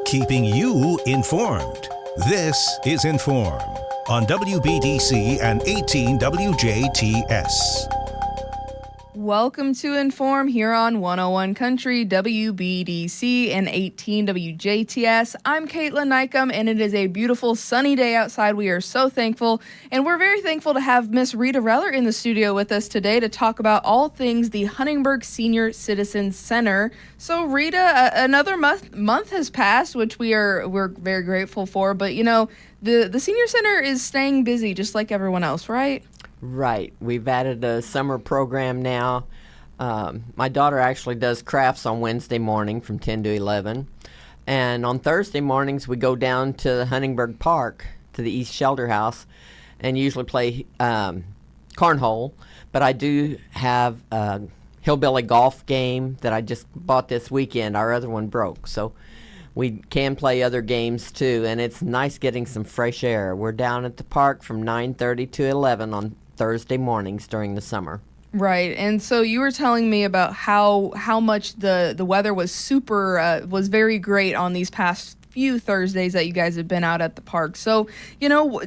Keeping you informed. This is In.form on WBDC and 18 WJTS. Welcome to In.form here on 101 Country, WBDC and 18 WJTS. I'm Kaitlyn Neukam, and it is a beautiful sunny day outside. We are so thankful, and we're very thankful to have Miss Rita Reller in the studio with us today to talk about all things the Huntingburg Senior Citizens Center. So, Rita, another month has passed, which we're very grateful for. But you know, the Senior Center is staying busy just like everyone else, right? Right. We've added a summer program now. My daughter actually does crafts on Wednesday morning from 10 to 11. And on Thursday mornings, we go down to Huntingburg Park, to the East Shelter House, and usually play cornhole. But I do have a hillbilly golf game that I just bought this weekend. Our other one broke. So we can play other games too, and it's nice getting some fresh air. We're down at the park from 9:30 to 11 on Thursday mornings during the summer. Right, and so you were telling me about how much the weather was was very great on these past few Thursdays that you guys have been out at the park. So, you know,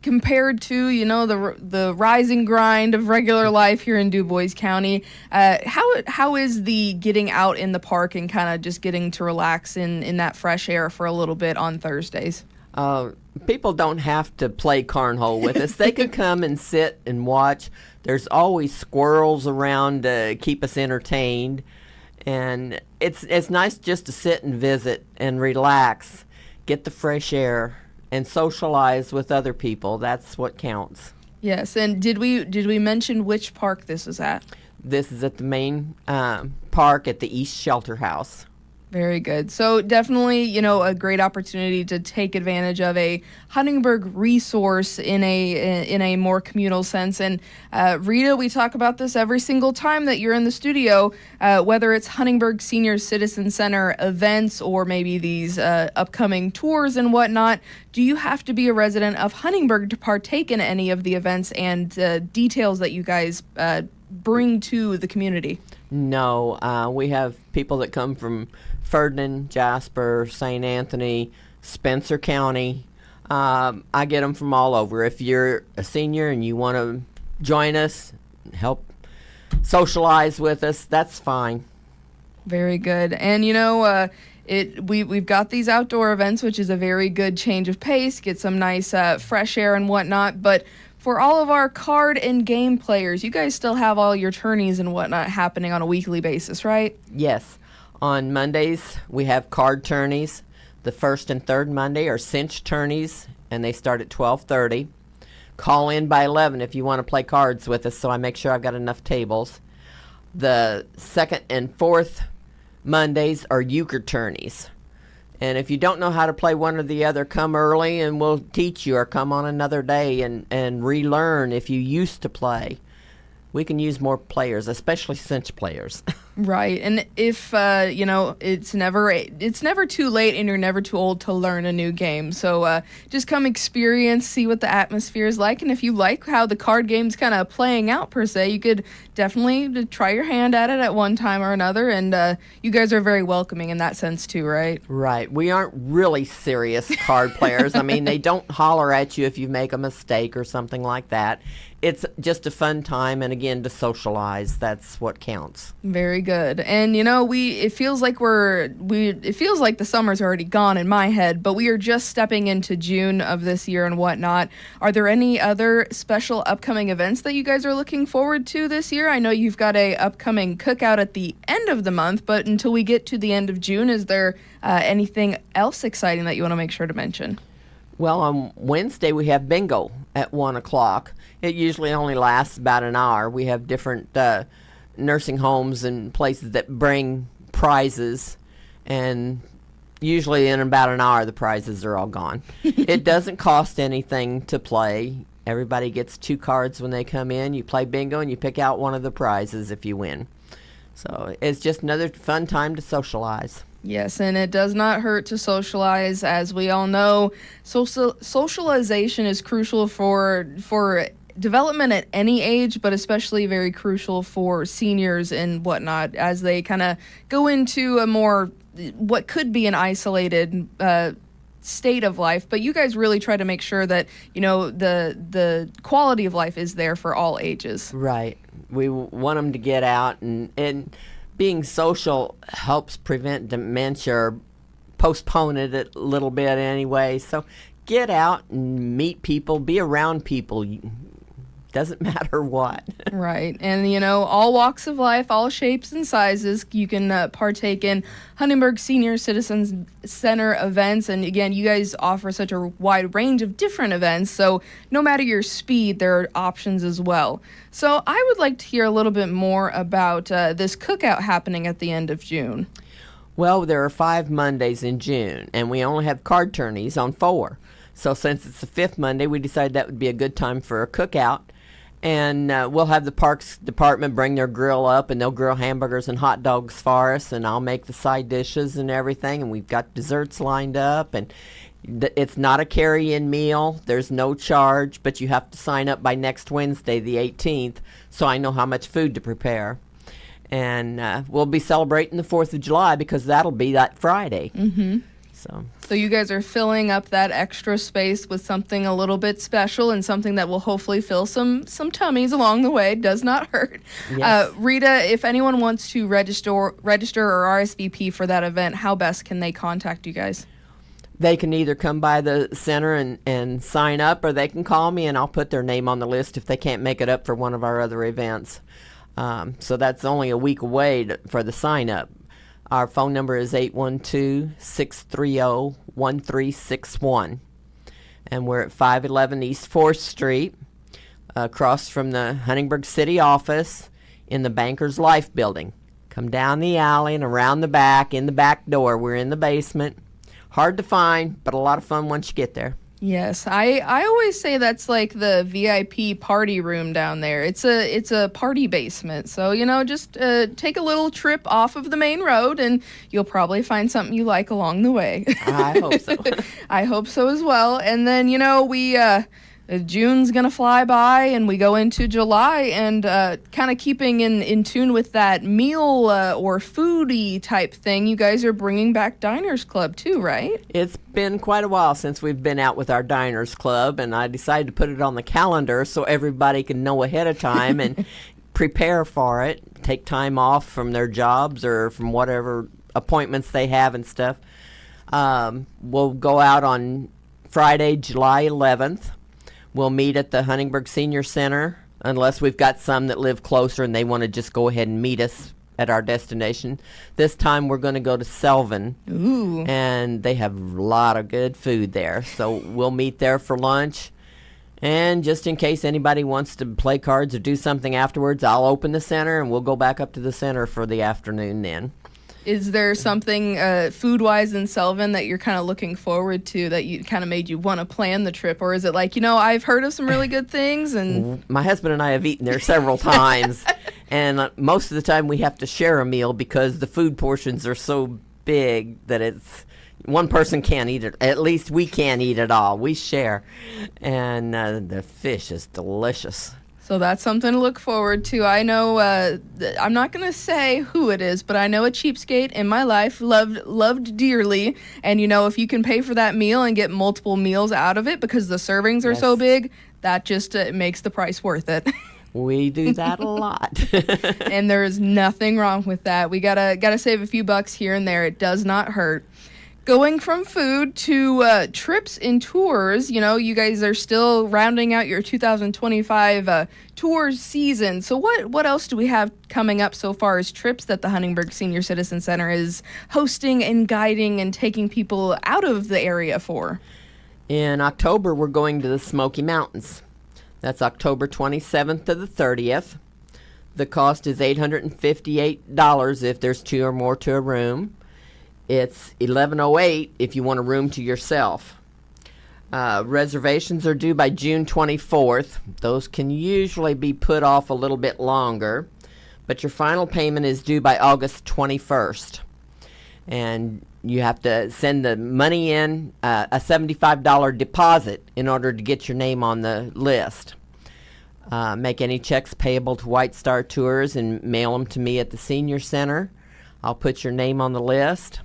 compared to, you know, the rise and grind of regular life here in DuBois County, how is the getting out in the park and kind of just getting to relax in that fresh air for a little bit on Thursdays? People don't have to play cornhole with us. They can come and sit and watch. There's always squirrels around to keep us entertained. And it's nice just to sit and visit and relax, get the fresh air, and socialize with other people. That's what counts. Yes, and did we mention which park this is at? This is at the main park at the East Shelter House. Very good. So definitely, you know, a great opportunity to take advantage of a Huntingburg resource in a more communal sense. And Rita, we talk about this every single time that you're in the studio, whether it's Huntingburg Senior Citizens Center events or maybe these upcoming tours and whatnot. Do you have to be a resident of Huntingburg to partake in any of the events and details that you guys bring to the community? No, we have people that come from Ferdinand, Jasper, St. Anthony, Spencer County. I get them from all over. If you're a senior and you want to join us, help socialize with us, that's fine. Very good. And, you know, we've got these outdoor events, which is a very good change of pace, get some nice fresh air and whatnot. But for all of our card and game players, you guys still have all your tourneys and whatnot happening on a weekly basis, right? Yes. On Mondays, we have card tourneys. The first and third Monday are cinch tourneys, and they start at 12:30. Call in by 11 if you want to play cards with us, so I make sure I've got enough tables. The second and fourth Mondays are euchre tourneys. And if you don't know how to play one or the other, come early and we'll teach you, or come on another day and relearn if you used to play. We can use more players, especially cinch players. Right, and if you know, it's never too late, and you're never too old to learn a new game. So just come experience, see what the atmosphere is like, and if you like how the card game's kind of playing out per se, you could definitely try your hand at it at one time or another. And you guys are very welcoming in that sense too, right? Right. We aren't really serious card players. I mean, they don't holler at you if you make a mistake or something like that. It's just a fun time, and again, to socialize. That's what counts. Very good. And you know, it feels like the summer's already gone in my head, but we are just stepping into June of this year and whatnot. Are there any other special upcoming events that you guys are looking forward to this year? I know you've got a upcoming cookout at the end of the month, but until we get to the end of June, is there anything else exciting that you want to make sure to mention? Well, on Wednesday we have bingo at 1 o'clock. It usually only lasts about an hour. We have different nursing homes and places that bring prizes, and usually in about an hour the prizes are all gone. It doesn't cost anything to play. Everybody gets 2 cards when they come in. You play bingo and you pick out one of the prizes if you win. So it's just another fun time to socialize. Yes, and it does not hurt to socialize. As we all know, socialization is crucial for development at any age, but especially very crucial for seniors and whatnot as they kind of go into a more what could be an isolated state of life, but you guys really try to make sure that, you know, the quality of life is there for all ages. Right. We want them to get out, and being social helps prevent dementia or postpone it a little bit anyway. So get out and meet people, be around people. Doesn't matter what. Right. And, you know, all walks of life, all shapes and sizes, you can partake in Huntingburg Senior Citizens Center events. And again, you guys offer such a wide range of different events. So no matter your speed, there are options as well. So I would like to hear a little bit more about this cookout happening at the end of June. Well, there are 5 Mondays in June, and we only have card tourneys on 4. So since it's the 5th Monday, we decided that would be a good time for a cookout. And we'll have the Parks Department bring their grill up, and they'll grill hamburgers and hot dogs for us, and I'll make the side dishes and everything, and we've got desserts lined up. And it's not a carry-in meal. There's no charge, but you have to sign up by next Wednesday, the 18th, so I know how much food to prepare. And we'll be celebrating the 4th of July because that'll be that Friday. Mm-hmm. So you guys are filling up that extra space with something a little bit special and something that will hopefully fill some tummies along the way. Does not hurt. Yes. Rita, if anyone wants to register or RSVP for that event, how best can they contact you guys? They can either come by the center and sign up, or they can call me and I'll put their name on the list if they can't make it up for one of our other events. So that's only a week away for the sign up. Our phone number is 812-630-1361. And we're at 511 East 4th Street, across from the Huntingburg City office in the Bankers Life building. Come down the alley and around the back, in the back door. We're in the basement. Hard to find, but a lot of fun once you get there. Yes, I always say that's like the VIP party room down there. It's a party basement. So, you know, just take a little trip off of the main road and you'll probably find something you like along the way. I hope so. I hope so as well. And then, you know, June's going to fly by and we go into July, and kind of keeping in tune with that meal or foodie type thing, you guys are bringing back Diners Club too, right? It's been quite a while since we've been out with our Diners Club, and I decided to put it on the calendar so everybody can know ahead of time and prepare for it, take time off from their jobs or from whatever appointments they have and stuff. We'll go out on Friday, July 11th. We'll meet at the Huntingburg Senior Center, unless we've got some that live closer and they want to just go ahead and meet us at our destination. This time we're going to go to Selvin. Ooh. And they have a lot of good food there. So we'll meet there for lunch. And just in case anybody wants to play cards or do something afterwards, I'll open the center and we'll go back up to the center for the afternoon then. Is there something food-wise in Selvin that you're kind of looking forward to that you kind of made you want to plan the trip? Or is it like, you know, I've heard of some really good things? And my husband and I have eaten there several times. And most of the time we have to share a meal because the food portions are so big that it's one person can't eat it. At least we can't eat it all. We share. And the fish is delicious. So that's something to look forward to. I know, I'm not going to say who it is, but I know a cheapskate in my life, loved dearly. And, you know, if you can pay for that meal and get multiple meals out of it because the servings are so big, that just makes the price worth it. We do that a lot. And there is nothing wrong with that. We gotta save a few bucks here and there. It does not hurt. Going from food to trips and tours, you know, you guys are still rounding out your 2025 tour season. So what else do we have coming up so far as trips that the Huntingburg Senior Citizens Center is hosting and guiding and taking people out of the area for? In October, we're going to the Smoky Mountains. That's October 27th to the 30th. The cost is $858 if there's 2 or more to a room. It's $1108 if you want a room to yourself. Reservations are due by June 24th. Those can usually be put off a little bit longer, but your final payment is due by August 21st. And you have to send the money in, a $75 deposit in order to get your name on the list. Make any checks payable to White Star Tours and mail them to me at the Senior Center. I'll put your name on the list.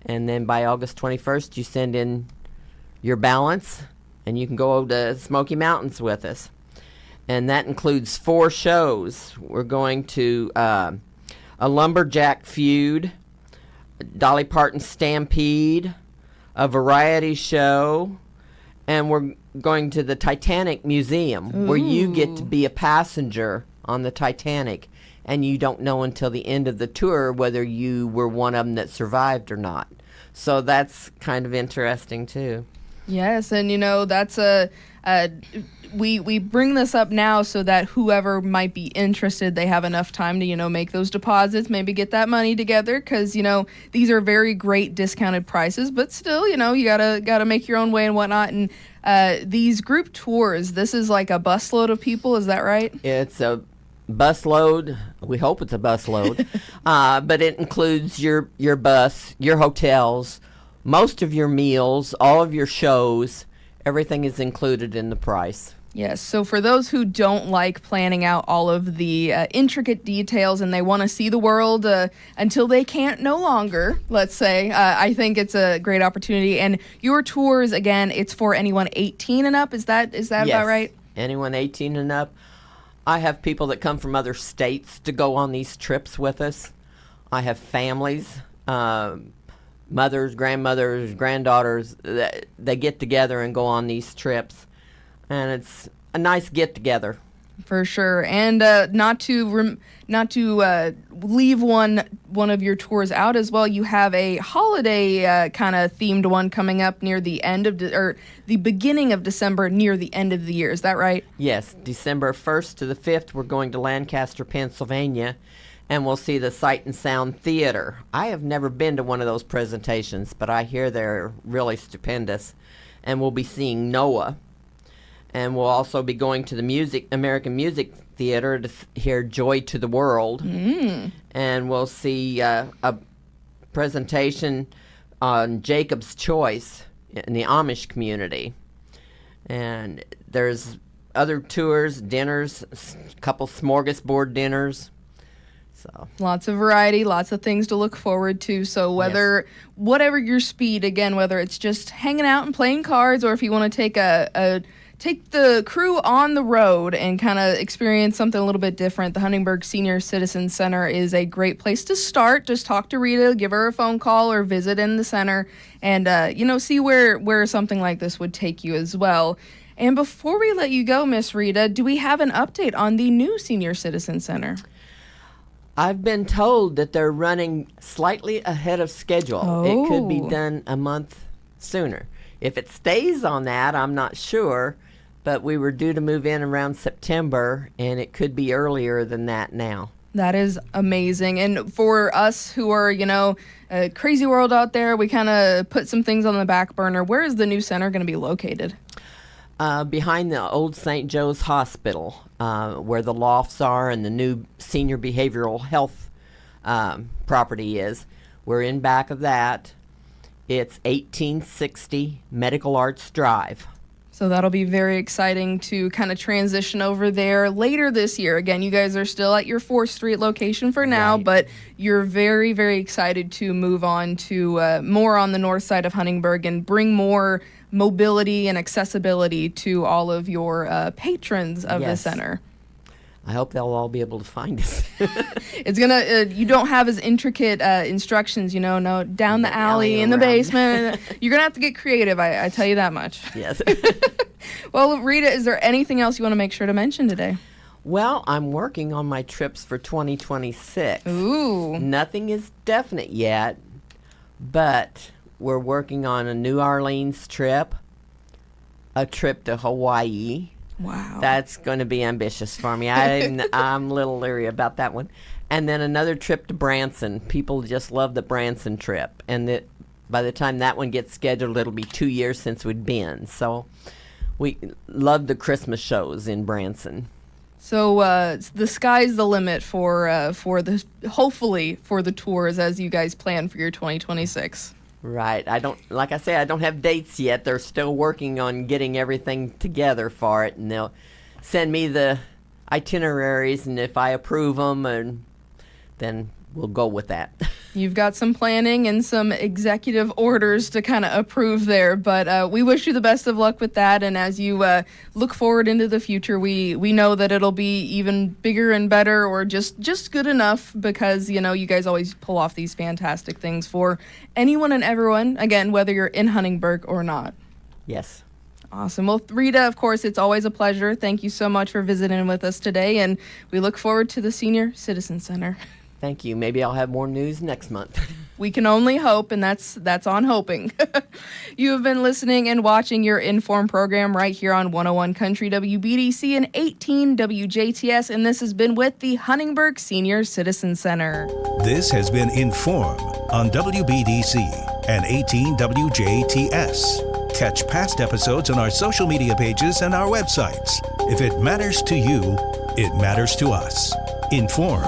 And then by August 21st, you send in your balance, and you can go to Smoky Mountains with us. And that includes 4 shows. We're going to a lumberjack feud, Dolly Parton Stampede, a variety show, and we're going to the Titanic Museum, where you get to be a passenger on the Titanic, and you don't know until the end of the tour whether you were one of them that survived or not. So that's kind of interesting too. Yes, and that's we bring this up now so that whoever might be interested, they have enough time to make those deposits, maybe get that money together, because these are very great discounted prices, but still you gotta make your own way and whatnot. And these group tours, this is like a busload of people, is that right? It's a busload. We hope it's a busload, but it includes your bus, your hotels, most of your meals, all of your shows. Everything is included in the price. Yes, so for those who don't like planning out all of the intricate details and they want to see the world until they can't no longer, let's say, I think it's a great opportunity. And your tours, again, it's for anyone 18 and up. Is that Yes, about right? Anyone 18 and up. I have people that come from other states to go on these trips with us. I have families, mothers, grandmothers, granddaughters, they get together and go on these trips. And it's a nice get-together. For sure. And not to leave one of your tours out as well, you have a holiday kind of themed one coming up near the end of or the beginning of December, near the end of the year. Is that right? Yes, December 1st to the 5th, we're going to Lancaster, Pennsylvania, and we'll see the Sight and Sound Theater. I have never been to one of those presentations, but I hear they're really stupendous. And we'll be seeing Noah. And we'll also be going to the American Music Theater to hear Joy to the World. And we'll see a presentation on Jacob's Choice in the Amish community. And there's other tours, dinners, a couple smorgasbord dinners. So lots of variety, lots of things to look forward to. So whatever your speed, again, whether it's just hanging out and playing cards, or if you want to take the crew on the road and kind of experience something a little bit different, the Huntingburg Senior Citizens Center is a great place to start. Just talk to Rita, give her a phone call, or visit in the center, and see where something like this would take you as well. And before we let you go, Miss Rita, do we have an update on the new Senior Citizen Center? I've been told that they're running slightly ahead of schedule. It could be done a month sooner. If it stays on that, I'm not sure, but we were due to move in around September, and it could be earlier than that now. That is amazing. And for us who are, a crazy world out there, we kind of put some things on the back burner. Where is the new center going to be located? Behind the old St. Joe's Hospital, where the lofts are and the new senior behavioral health property is. We're in back of that. It's 1860 Medical Arts Drive. So that'll be very exciting to kind of transition over there later this year. Again, you guys are still at your 4th Street location for now, Right. but you're very, very excited to move on to more on the north side of Huntingburg and bring more mobility and accessibility to all of your patrons of the Yes. center. I hope they'll all be able to find us. It's gonna. You don't have as intricate instructions, no, down the alley, in the around. basement. You're gonna have to get creative. I tell you that much. Yes. Well, Rita, is there anything else you want to make sure to mention today? Well, I'm working on my trips for 2026. Ooh. Nothing is definite yet, but we're working on a New Orleans trip, a trip to Hawaii. Wow. That's going to be ambitious for me. I'm a little leery about that one. And then another trip to Branson. People just love the Branson trip. And by the time that one gets scheduled, it'll be 2 years since we'd been. So we love the Christmas shows in Branson. So the sky's the limit for hopefully for the tours as you guys plan for your 2026. Right. I don't have dates yet. They're still working on getting everything together for it, and they'll send me the itineraries, and if I approve them, and then we'll go with that. You've got some planning and some executive orders to kind of approve there, but we wish you the best of luck with that. And as you look forward into the future, we know that it'll be even bigger and better, or just good enough, because you guys always pull off these fantastic things for anyone and everyone. Again, whether you're in Huntingburg or not. Yes. Awesome. Well, Rita, of course, it's always a pleasure. Thank you so much for visiting with us today, and we look forward to the Senior Citizens Center. Thank you. Maybe I'll have more news next month. We can only hope, and that's on hoping. You have been listening and watching your In.form program right here on 101 Country WBDC and 18 WJTS, and this has been with the Huntingburg Senior Citizens Center. This has been In.form on WBDC and 18 WJTS. Catch past episodes on our social media pages and our websites. If it matters to you, it matters to us. In.form.